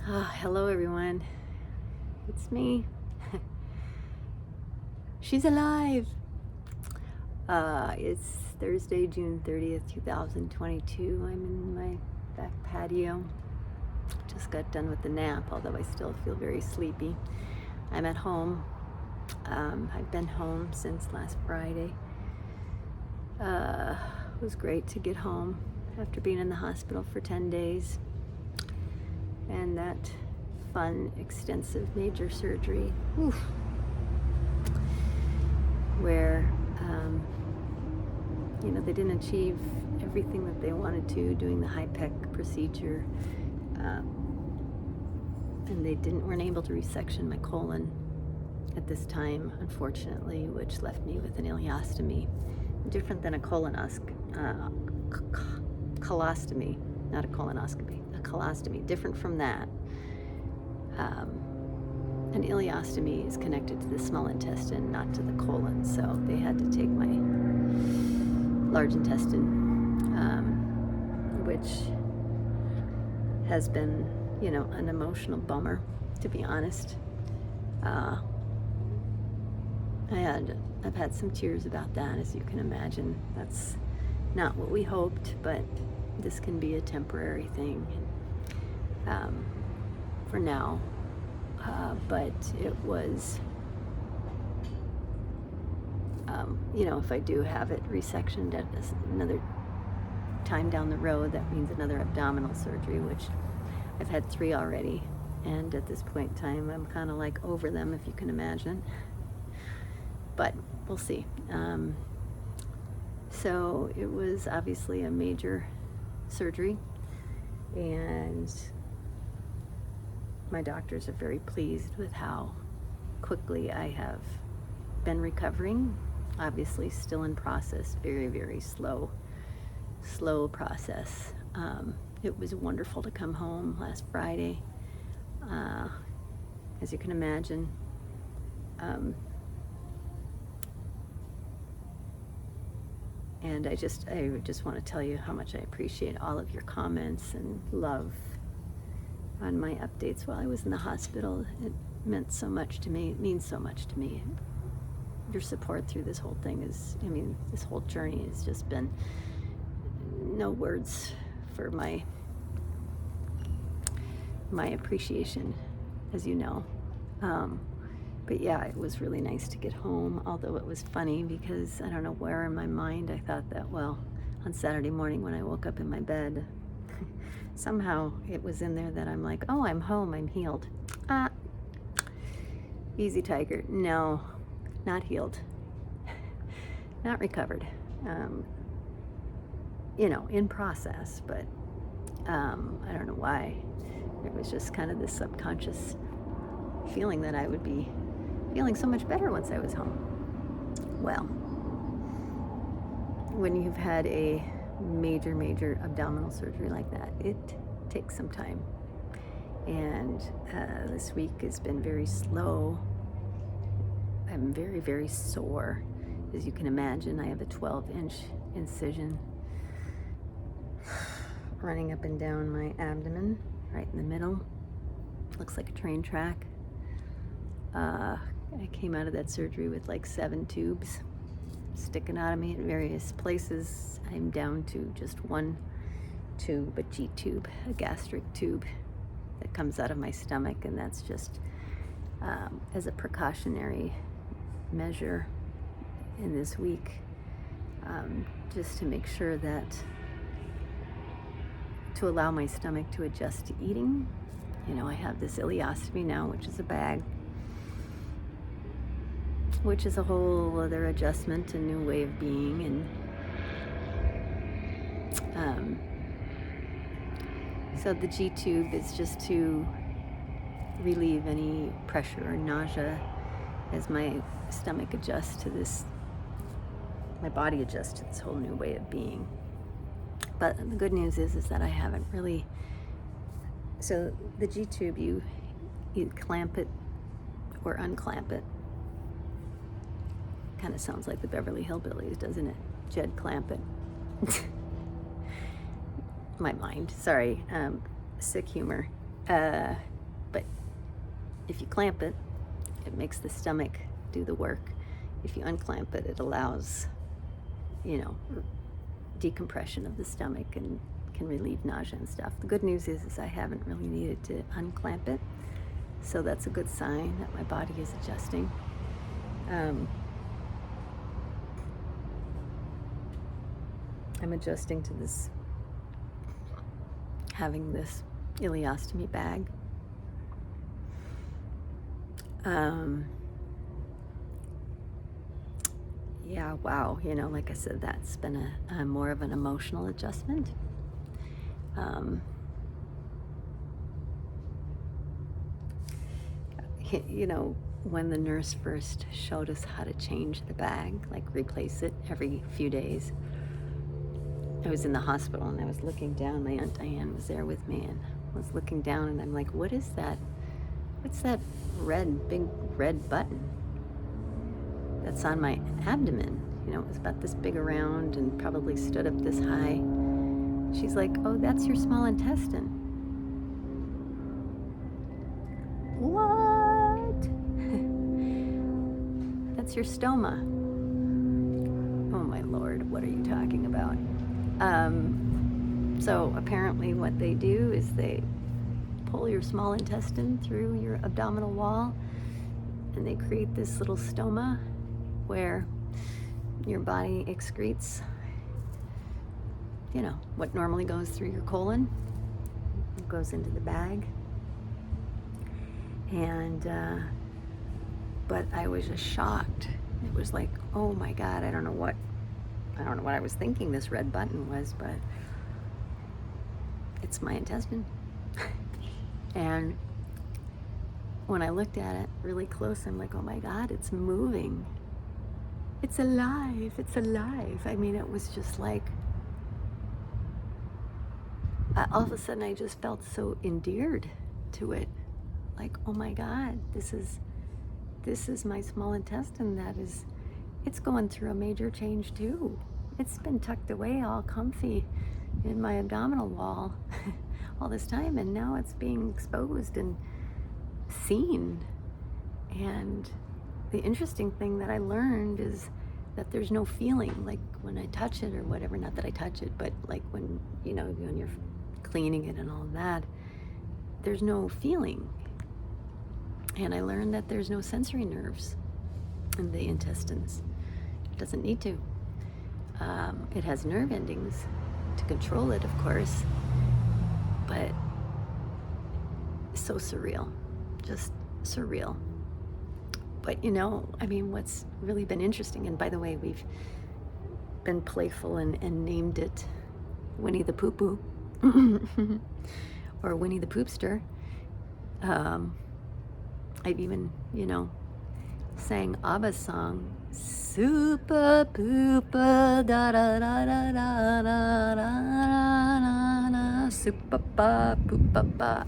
Hello everyone. It's me. She's alive. It's Thursday, June 30th, 2022. I'm in my back patio. Just got done with the nap, although I still feel very sleepy. I'm at home. I've been home since last Friday. It was great to get home after being in the hospital for 10 days. And that fun, extensive major surgery, where they didn't achieve everything that they wanted to, doing the high-pec procedure, and they weren't able to resection my colon at this time, unfortunately, which left me with an ileostomy, different than a colostomy, not a colonoscopy, a colostomy, different from that. An ileostomy is connected to the small intestine, not to the colon, so they had to take my large intestine, which has been, an emotional bummer, to be honest. I've had some tears about that, as you can imagine. That's not what we hoped, but this can be a temporary thing for now. But it was, if I do have it resectioned at another time down the road, that means another abdominal surgery, which I've had 3 already. And at this point in time, I'm kind of like over them, if you can imagine. But we'll see. So it was obviously a major surgery, and my doctors are very pleased with how quickly I have been recovering. Obviously still in process, very, very slow process. It was wonderful to come home last Friday, as you can imagine. And I just want to tell you how much I appreciate all of your comments and love on my updates while I was in the hospital. It meant so much to me. It means so much to me. Your support through this whole thing this whole journey has just been no words for my appreciation, as you know. But yeah, it was really nice to get home, although it was funny because I don't know where in my mind I thought that, well, on Saturday morning when I woke up in my bed, somehow it was in there that I'm like, oh, I'm home, I'm healed. Easy, tiger. No, not healed. Not recovered. In process, but I don't know why. It was just kind of this subconscious feeling that I would be feeling so much better once I was home. Well, when you've had a major abdominal surgery like that, it takes some time. And this week has been very slow. I'm very, very sore. As you can imagine, I have a 12-inch incision running up and down my abdomen, right in the middle. Looks like a train track. I came out of that surgery with like 7 tubes sticking out of me in various places. I'm down to just 1 tube, a Gtube, a gastric tube that comes out of my stomach, and that's just as a precautionary measure in this week, just to make sure that, to allow my stomach to adjust to eating. I have this ileostomy now, which is a bag, which is a whole other adjustment, a new way of being. And so the Gtube is just to relieve any pressure or nausea as my stomach adjusts to this, my body adjusts to this whole new way of being. But the good news is that I haven't really. So the Gtube, you clamp it or unclamp it. Kind of sounds like the Beverly Hillbillies, doesn't it? Jed clamp it. My mind, sorry, sick humor. But if you clamp it, it makes the stomach do the work. If you unclamp it, it allows, decompression of the stomach and can relieve nausea and stuff. The good news is I haven't really needed to unclamp it, so that's a good sign that my body is adjusting. I'm adjusting to this, having this ileostomy bag. Yeah, wow, like I said, that's been a more of an emotional adjustment. When the nurse first showed us how to change the bag, like replace it every few days, I was in the hospital and I was looking down. My Aunt Diane was there with me, and I was looking down and I'm like, what is that? What's that big red button that's on my abdomen? It was about this big around and probably stood up this high. She's like, oh, that's your small intestine. What? That's your stoma. Oh my Lord, what are you talking about? So apparently what they do is they pull your small intestine through your abdominal wall, and they create this little stoma where your body excretes, what normally goes through your colon. It goes into the bag. And, but I was just shocked. It was like, oh my God, I don't know what I was thinking this red button was, but it's my intestine. And when I looked at it really close, I'm like, oh my God, it's moving. It's alive. It's alive. I mean, it was just like, all of a sudden I just felt so endeared to it. Like, oh my God, this is my small intestine it's going through a major change too. It's been tucked away all comfy in my abdominal wall all this time, and now it's being exposed and seen. And the interesting thing that I learned is that there's no feeling, like when I touch it or whatever, not that I touch it, but like when you're cleaning it and all that, there's no feeling. And I learned that there's no sensory nerves in the intestines. It doesn't need to. It has nerve endings to control it, of course, but so surreal, just surreal. But what's really been interesting, and by the way, we've been playful and named it Winnie the Poo Poo or Winnie the Poopster. I've even, sang ABBA's song, Super Poopa da da da da da da da da, Super pa poopa pa.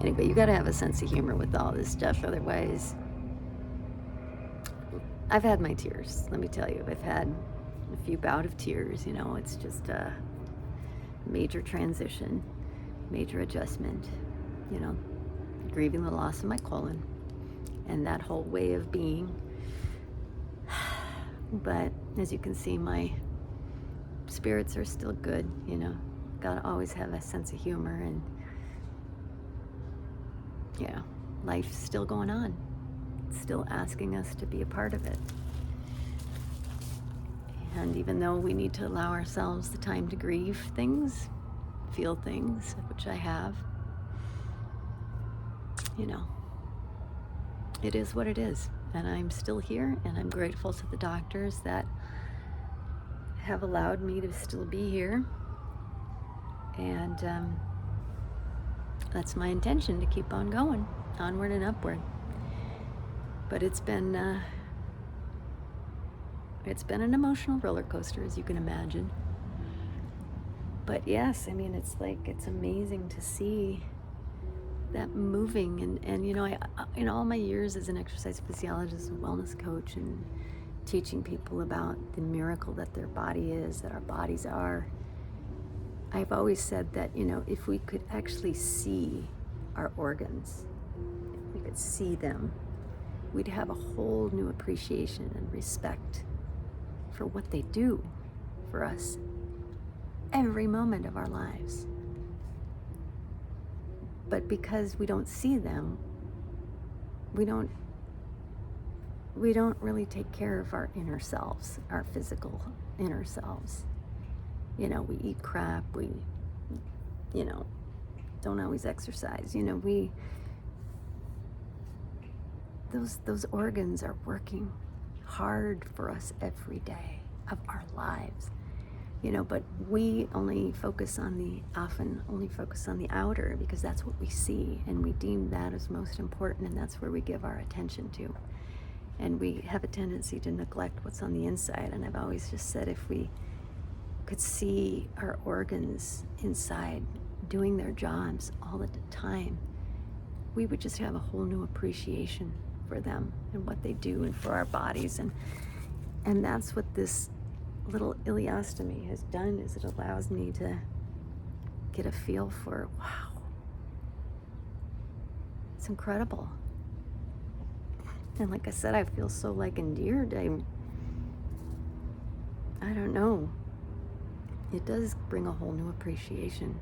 Anyway, you gotta have a sense of humor with all this stuff, otherwise, I've had my tears, let me tell you. I've had a few bout of tears, it's just a major transition, major adjustment, grieving the loss of my colon and that whole way of being. But as you can see, my spirits are still good, gotta always have a sense of humor, and life's still going on. It's still asking us to be a part of it. And even though we need to allow ourselves the time to grieve things, feel things, which I have, it is what it is. And I'm still here, and I'm grateful to the doctors that have allowed me to still be here. And that's my intention, to keep on going, onward and upward. But it's been an emotional roller coaster, as you can imagine. But yes, it's amazing to see that moving. And I in all my years as an exercise physiologist and wellness coach and teaching people about the miracle that their body is, that our bodies are, I've always said that, if we could actually see our organs, if we could see them, we'd have a whole new appreciation and respect for what they do for us every moment of our lives. But because we don't see them, we don't really take care of our inner selves, our physical inner selves. We eat crap, we, don't always exercise. Those organs are working hard for us every day of our lives. But we often only focus on the outer because that's what we see, and we deem that as most important, and that's where we give our attention to. And we have a tendency to neglect what's on the inside. And I've always just said, if we could see our organs inside doing their jobs all the time, we would just have a whole new appreciation for them and what they do and for our bodies. And that's what this little ileostomy has done, is it allows me to get a feel for, wow, it's incredible. And like I said, I feel so endeared. I don't know. It does bring a whole new appreciation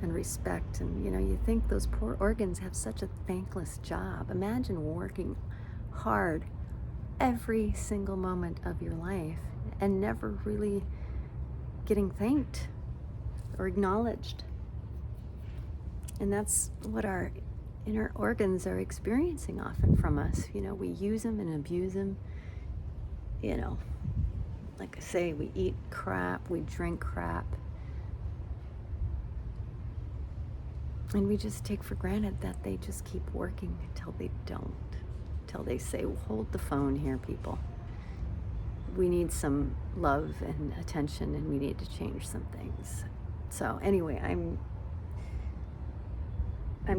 and respect. And you think those poor organs have such a thankless job. Imagine working hard every single moment of your life and never really getting thanked or acknowledged. And that's what our inner organs are experiencing often from us. We use them and abuse them. Like I say, we eat crap, we drink crap. And we just take for granted that they just keep working until they don't. Until they say, hold the phone here, people. We need some love and attention, and we need to change some things. So anyway, I'm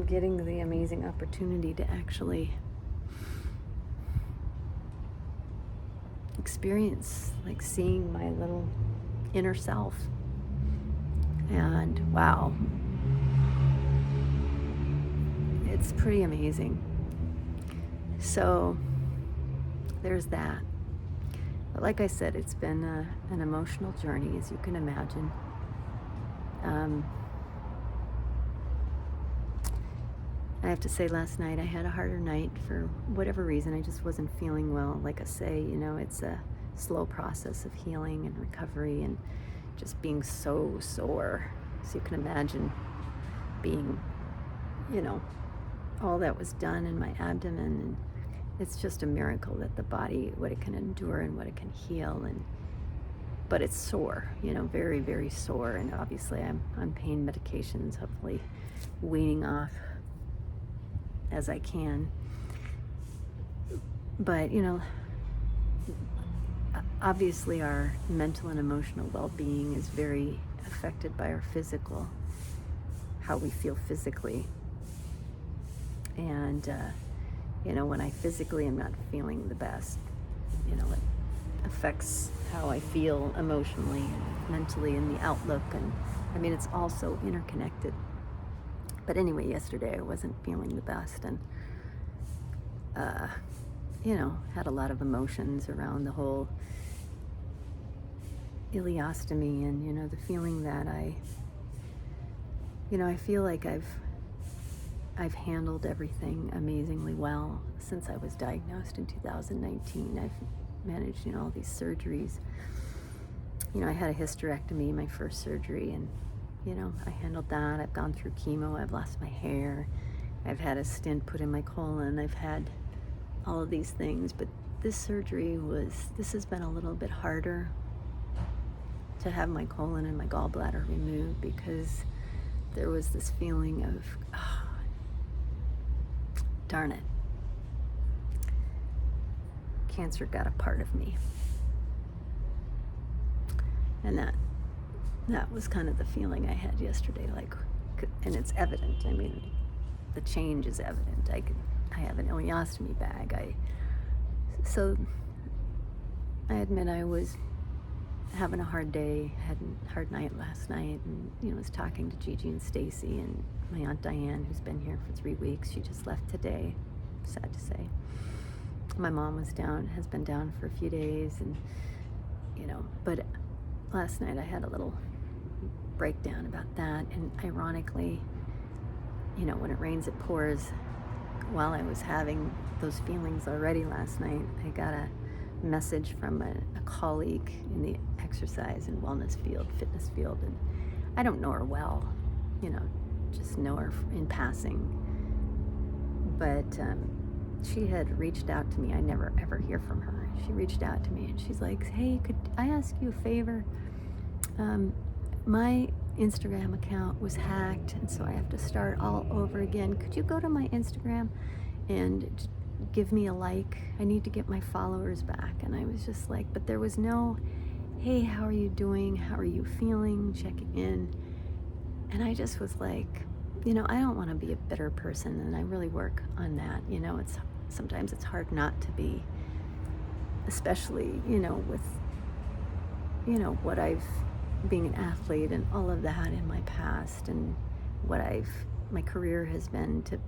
getting the amazing opportunity to actually experience seeing my little inner self. And wow, it's pretty amazing. So there's that. But like I said, it's been an emotional journey, as you can imagine. I have to say, last night I had a harder night for whatever reason. I just wasn't feeling well. Like I say, it's a slow process of healing and recovery, and just being so sore. So you can imagine being, all that was done in my abdomen. And it's just a miracle that the body, what it can endure and what it can heal. But it's sore, very, very sore. And obviously I'm on pain medications, hopefully weaning off as I can. But obviously our mental and emotional well-being is very affected by our physical, how we feel physically. And when I physically am not feeling the best, it affects how I feel emotionally and mentally, and the outlook. And it's also interconnected. But anyway, yesterday I wasn't feeling the best, and had a lot of emotions around the whole ileostomy, and the feeling that I feel like I've handled everything amazingly well since I was diagnosed in 2019. I've managed all these surgeries. I had a hysterectomy, my first surgery, and I handled that. I've gone through chemo, I've lost my hair, I've had a stent put in my colon, I've had all of these things. But this has been a little bit harder to have my colon and my gallbladder removed, because there was this feeling of, darn it, cancer got a part of me. And that was kind of the feeling I had yesterday, and it's evident. The change is evident. I have an ileostomy bag. So I admit I was having a hard day, had a hard night last night, and was talking to Gigi and Stacy and my Aunt Diane, who's been here for 3 weeks. She just left today, sad to say. My mom has been down for a few days, and but last night I had a little breakdown about that. And ironically, when it rains it pours. While I was having those feelings already last night, I got a message from a colleague in the exercise and wellness field, fitness field, and I don't know her well, just know her in passing, but she had reached out to me. I never ever hear from her. She reached out to me and she's like, hey, could I ask you a favor? My Instagram account was hacked, and so I have to start all over again. Could you go to my Instagram and give me a like? I need to get my followers back. And I was just like, but there was no, hey, how are you doing? How are you feeling? Checking in. And I just was like, I don't want to be a bitter person, and I really work on that. Sometimes it's hard not to be, especially, with, what I've being an athlete and all of that in my past, and what my career has been to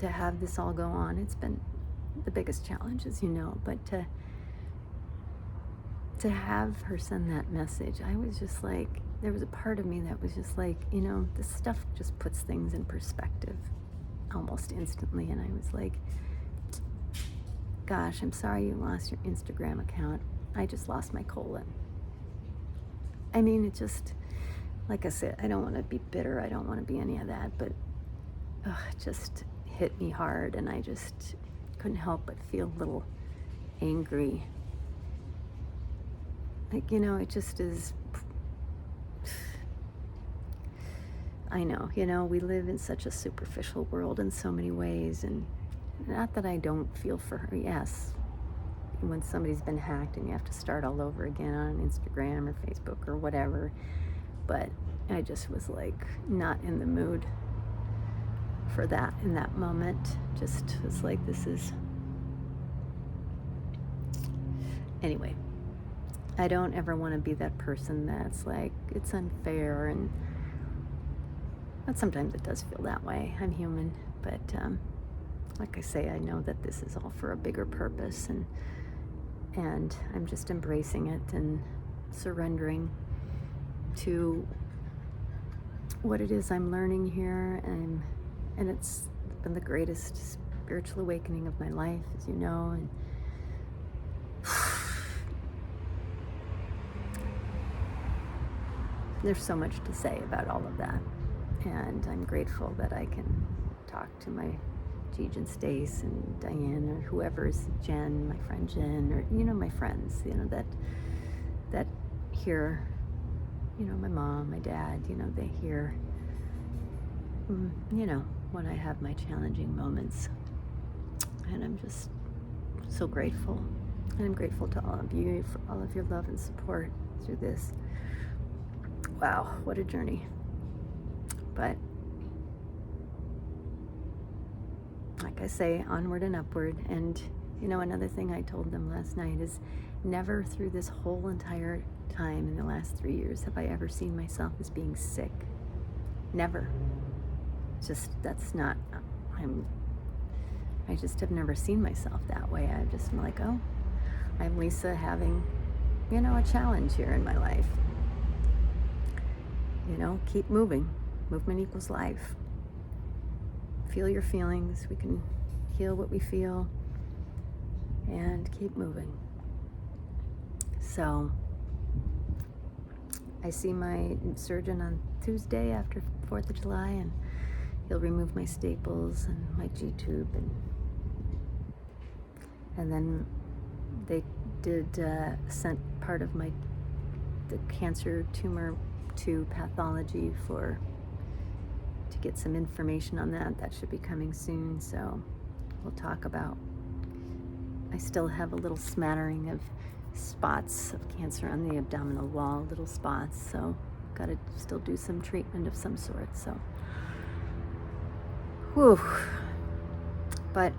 have this all go on. It's been the biggest challenge, as you know, but to have her send that message, I was just like, there was a part of me that was just like, this stuff just puts things in perspective almost instantly. And I was like, gosh, I'm sorry you lost your Instagram account. I just lost my colon. I mean, it just, like I said, I don't want to be bitter. I don't want to be any of that, but it just hit me hard, and I just couldn't help but feel a little angry. Like, it just is. I know, we live in such a superficial world in so many ways, and not that I don't feel for her. Yes, when somebody's been hacked and you have to start all over again on Instagram or Facebook or whatever, but I just was like not in the mood for that in that moment. Just was like, this is, anyway, I don't ever want to be that person that's like, it's unfair, but sometimes it does feel that way. I'm human, but like I say, I know that this is all for a bigger purpose, and I'm just embracing it and surrendering to what it is I'm learning here, and it's been the greatest spiritual awakening of my life, as you know, and there's so much to say about all of that, and I'm grateful that I can talk to my Gigi and Stace and Diane, or whoever's, Jen, my friend Jen, or my friends, that hear, my mom, my dad, they hear, when I have my challenging moments, and I'm just so grateful, and I'm grateful to all of you for all of your love and support through this. Wow, what a journey. But like I say, onward and upward. And another thing I told them last night is, never through this whole entire time in the last 3 years have I ever seen myself as being sick. Never. Just, that's not, I just have never seen myself that way. I'm just like, oh, I'm Lisa having, a challenge here in my life. Keep moving. Movement equals life. Feel your feelings. We can heal what we feel and keep moving. So I see my surgeon on Tuesday after 4th of July, and he'll remove my staples and my Gtube, and then they sent part of the cancer tumor to pathology to get some information on that. That should be coming soon, so we'll talk about. I still have a little smattering of spots of cancer on the abdominal wall, little spots, so got to still do some treatment of some sort. So, whew. But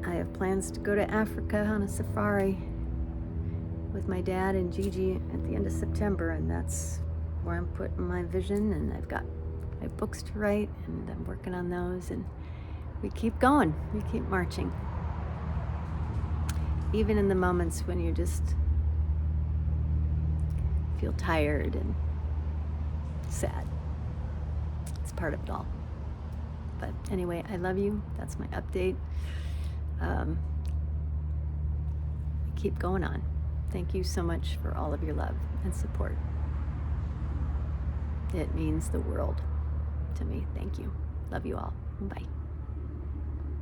I have plans to go to Africa on a safari with my dad and Gigi at the end of September, and that's where I'm putting my vision, and I've got my books to write, and I'm working on those, and we keep going, we keep marching. Even in the moments when you just feel tired and sad. It's part of it all. But anyway, I love you. That's my update. Keep going on. Thank you so much for all of your love and support. It means the world to me. Thank you. Love you all. Bye.